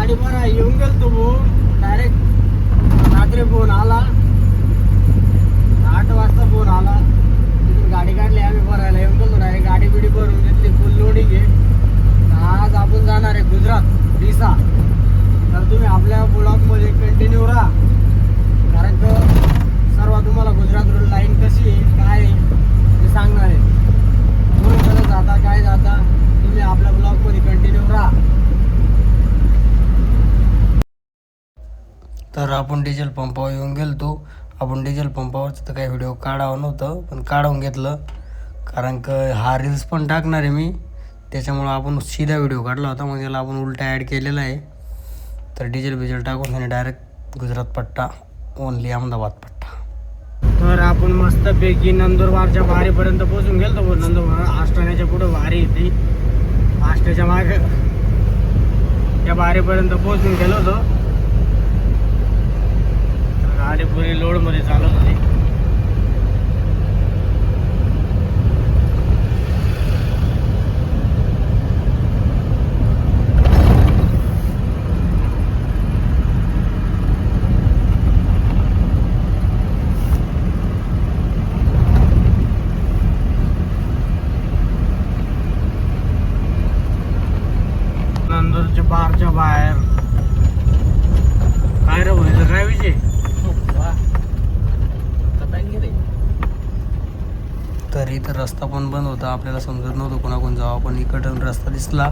गाडी बरा येऊन गेलो तो डायरेक्ट रात्री फोन आला 8 वाजता फोन आला तिथून गाडी काढली आम्ही भरायला येऊन गेलो डायरेक्ट गाडी बिडी भरून घेतली फुल लोडिंग आहे आज आपण जाणार आहे गुजरात दिसा तर तुम्ही आपल्या ब्लॉगमध्ये कंटिन्यू राहा कारण का सर्व तुम्हाला गुजरात रोड लाईन कशी आहे काय आहे ते सांगणार आहे कुठून कसं जाता काय जाता तुम्ही आपल्या ब्लॉगमध्ये कंटिन्यू राहा. तर आपण डिझेल पंपावर येऊन गेलतो. आपण डिझेल पंपावरचं तर काही व्हिडिओ काढावं नव्हतं पण काढून घेतलं कारण का हा रील्स पण टाकणार आहे मी त्याच्यामुळं आपण सीधा व्हिडिओ काढला होता मग त्याला आपण उलटा ॲड केलेला आहे. तर डिझेल टाकून त्याने डायरेक्ट गुजरात पट्टा ओनली अहमदाबाद पट्टा. तर आपण मस्तपैकी नंदुरबारच्या वारीपर्यंत पोहोचून गेलो. नंदुरबार आष्टाण्याच्या पुढं वारी येते आष्टाच्या मागे त्या वारीपर्यंत पोहोचून गेलो होतो. गाडी पुरी लोडमध्ये चालत होती. नंदूरच्या बारच्या बाहेर काय रे व्हायचं काय विषय तर इथं रस्ता पण बंद होता आपल्याला समजत नव्हतं कोणाकोण जावं पण इकडून रस्ता दिसला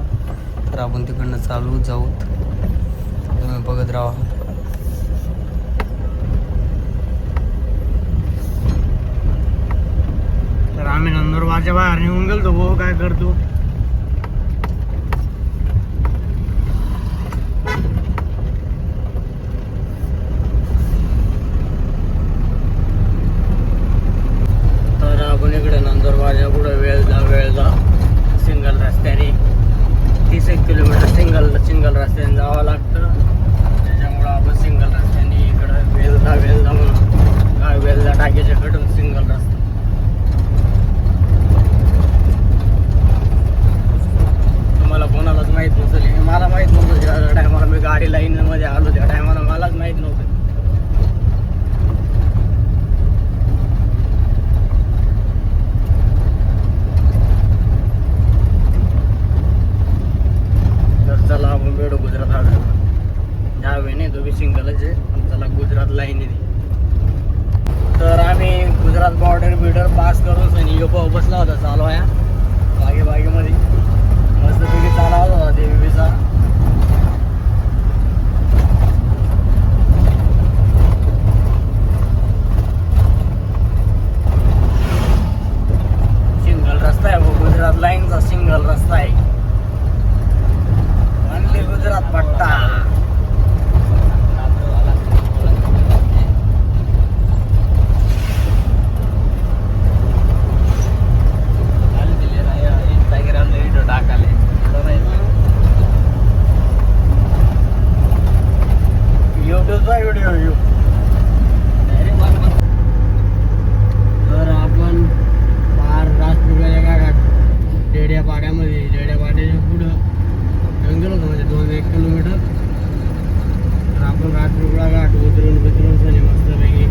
तर आपण तिकडनं चालू जाऊ. तुम्ही बघत राहा. तर आम्ही नंदुरबारच्या बाहेर निघून गेलो. भाऊ काय करतो आपण इकडे नंदुरबारच्या पुढे वेळ जा सिंगल रस्त्याने 30 किलोमीटर सिंगल रस्त्याने जावं लागतं. त्याच्यामुळं आपण सिंगल रस्त्याने इकडं वेलदा म्हणून काय वेलदा टाकीच्या कडून सिंगल रस्ता. तुम्हाला कोणालाच माहीत नसेल मला माहीत नव्हतं ज्या टायमाला मी गाडी लाईनमध्ये आलो त्या टायमाला मलाच माहीत नव्हतं. चला आपण भेटू गुजरात हायवे हायवे नाही तो बी सिंगलच आहे पण चला गुजरात लाईन आहे. तर आम्ही गुजरात बॉर्डर पास करून सनी योपा बसला होता चालवाया बागेमध्ये मस्तपैकी चालवत होता देवीचा. सिंगल रस्ता आहे गुजरात लाईनचा सिंगल रस्ता आहे गुजरात पट्टा. युट्यूबचा व्हिडिओ तर आपण पार राजपूरच्या गाड्यात डेड्या पाड्याच्या पुढं गेलो होतो म्हणजे 2-1 किलोमीटर. तर आपण राजपिपळा घाट उतरून सनी मस्तपैकी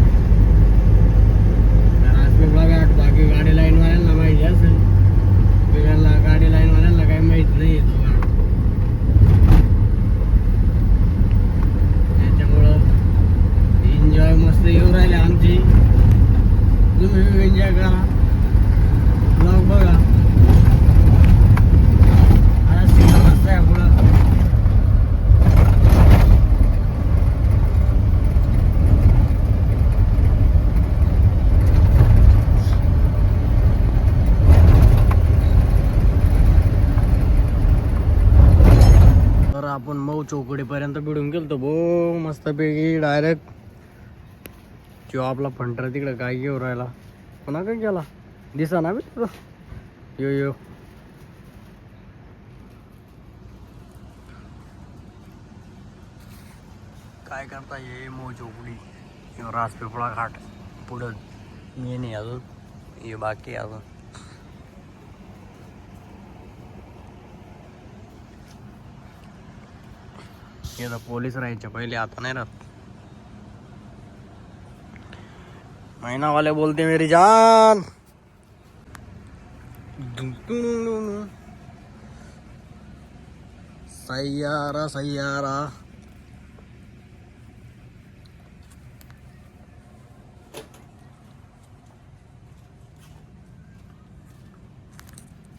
राजपिपळा घाट बाकी गाडी लाईनवाल्यांना माहिती असेल बिघडला गाडी लाईनवाल्यांना काही माहीत नाही आहे तो घाट. त्याच्यामुळं एन्जॉय मस्त येऊन राहिले आमची. तुम्ही एन्जॉय करा ब्लॉग बघा. आपण मऊ चौकडीपर्यंत भिडून गेलतो भो मस्तपैकी डायरेक्ट. जो आपला फंटर तिकडे काय घेऊन राहिला पुन्हा काय गेला दिसा ना मी यो काय करता ये मऊ चौकडी राजपिपळा घाट पुढं मी नाही अजून ये बाकी अजून. तर पोलीस राहायचे पहिले, आता नाही राहत. मैना वाले बोलते मेरी जान. सैयारा सैयारा.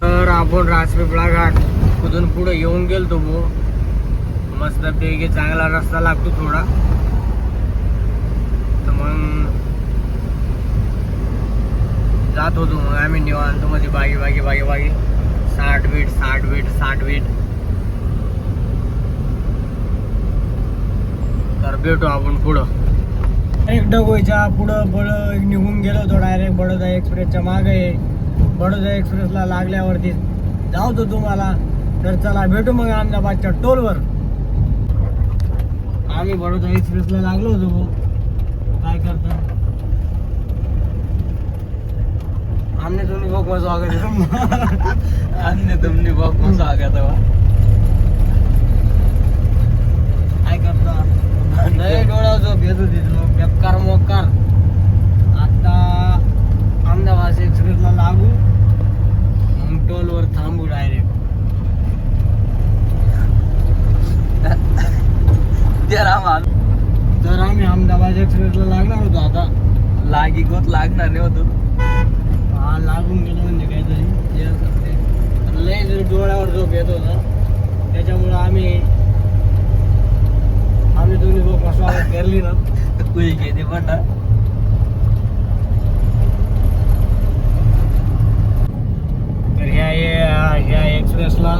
तर आपण राजपीपळा घाट कुठून पुढे येऊन गेलतो भो. मस्त पैकी चांगला रस्ता लागतो थोडा. तर मग जात होतो मग आम्ही निवांत मध्ये बागी 60 बीट. तर भेटू आपण पुढं. एक डगोईच्या पुढं निघून गेलो होतो डायरेक्ट बडोदा एक्सप्रेसच्या मागे. बडोदा एक्सप्रेसला लागल्यावरती जाऊ तो तुम्हाला. तर चला भेटू मग अहमदाबादच्या टोलवर. आम्ही बडोदा एक्सप्रेसला लागलो होतो भाऊ. काय करता हमने तुमने बहुत मजा आ गया. हमने तुमने बहुत मजा आ गया था. काय करता नाही डोळा झोप येत होती बेकार मोकार. आता अहमदाबाद एक्सप्रेसला लागू मग टोलवर थांबू डायरेक्ट. तर आम्ही अहमदाबाद एक्सप्रेसला लागणार होतो. आता लागणार नाही होतो. हा लागून गेलो म्हणजे काहीतरी लय जरी डोळ्यावर झोप येत होता. त्याच्यामुळं आम्ही दोन्ही लोक स्वागत करली ना कुई घेते पण. तर ह्या एक्सप्रेसला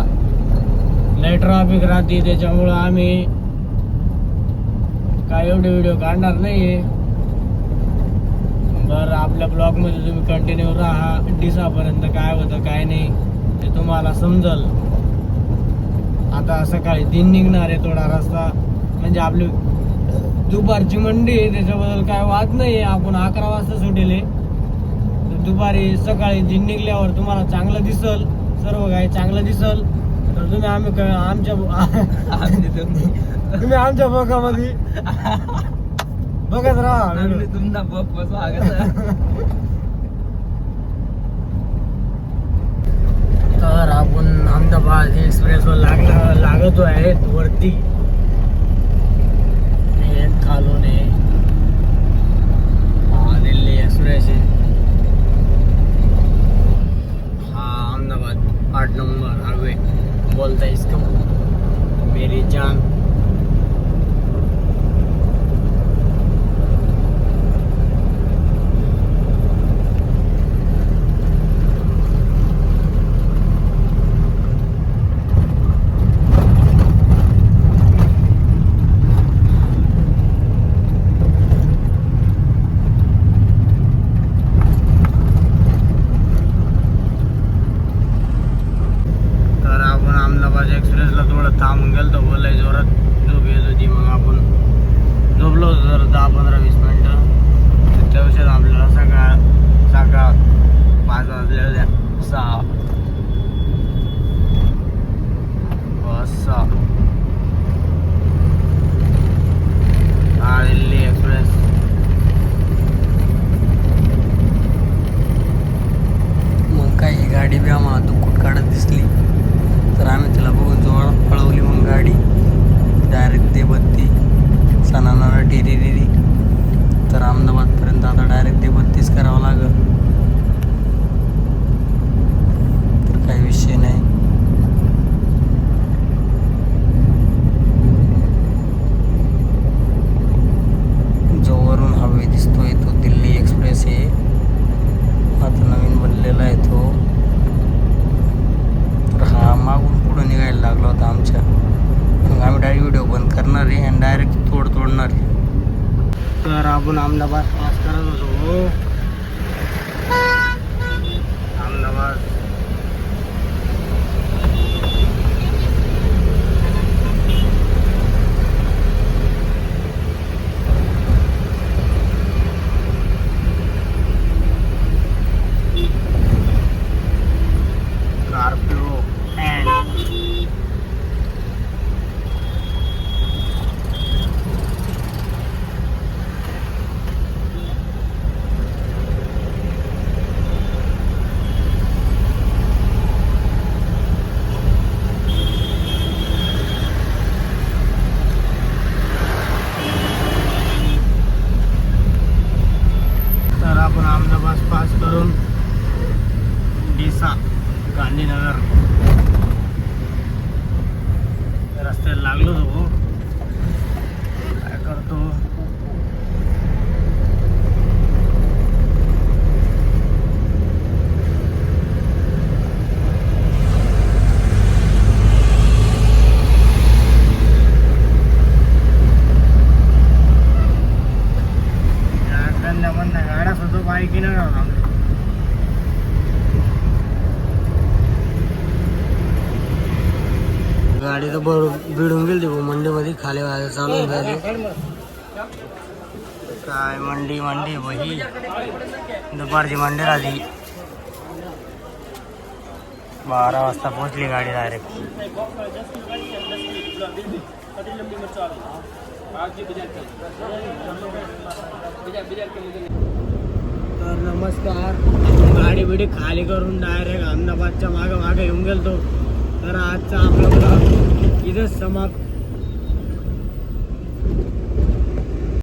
लय ट्रॅफिक राहते. त्याच्यामुळं आम्ही काय एवढे व्हिडिओ काढणार नाही. बरं आपल्या ब्लॉगमध्ये तुम्ही कंटिन्यू राहा. दिसापर्यंत काय होतं काय नाही ते तुम्हाला समजल. आता सकाळी 3 निघणार आहे. थोडा रस्ता म्हणजे आपली दुपारची मंडी आहे त्याच्याबद्दल काय वाद नाही. आपण 11 वाजता सुटेले. तर दुपारी सकाळी 3 निघल्यावर तुम्हाला चांगलं दिसल. सर्व काही चांगलं दिसल. तर तुम्ही आमच्या बघामध्ये बघत राहा. तर आपण अहमदाबाद एक्सप्रेसवर लागतो आहे वरती. खालून आहे हा दिल्ली एक्सप्रेस आहे. हा अहमदाबाद 8 नंबर हायवे बोलता है इसको मेरी जान. एक्सप्रेसला थोडं थांबून गेलं तर बोलाय जोरात झोप येत होती. मग आपण झोपलो होतो जर 10-15-20 मिनटं. त्याविषयी आपल्याला सकाळ 5 वाजले होत्या. 6 हा दिल्ली एक्सप्रेस. मग काही गाडी बी आम्हाला दुःखट काढत दिसली तर आम्ही तिला बघून जोरात पळवली. मग गाडी डायरेक्ट देबत्ती सणाना टिरी. तर अहमदाबादपर्यंत आता डायरेक्ट देबत्तीच करावं लागेल. तर काही विषय नाही. जो वरून हवे दिसतोय तो दिल्ली एक्सप्रेस आहे. आता नवीन बनलेला आहे तो. हा मागून पुढं निघायला लागला होता आमच्या. मग आम्ही डायरेक्ट व्हिडिओ बंद करणार आहे आणि डायरेक्ट तोडणार आहे. तर आपण अहमदाबाद पास करत होतो. अहमदाबाद स्कॉर्पियो गाडी तर भिडून गेली भाऊ मंडीमध्ये खाली व्हायला चालू झाले. काय मंडी भाई दुपारची मंडी राहिली. 12 वाजता पोहोचली गाडी डायरेक्ट. तर नमस्कार. गाडी बिडी खाली करून डायरेक्ट अहमदाबादच्या मागे येऊन गेलतो. तर आजचा आपला ब्लॉग इथंच समाप्त.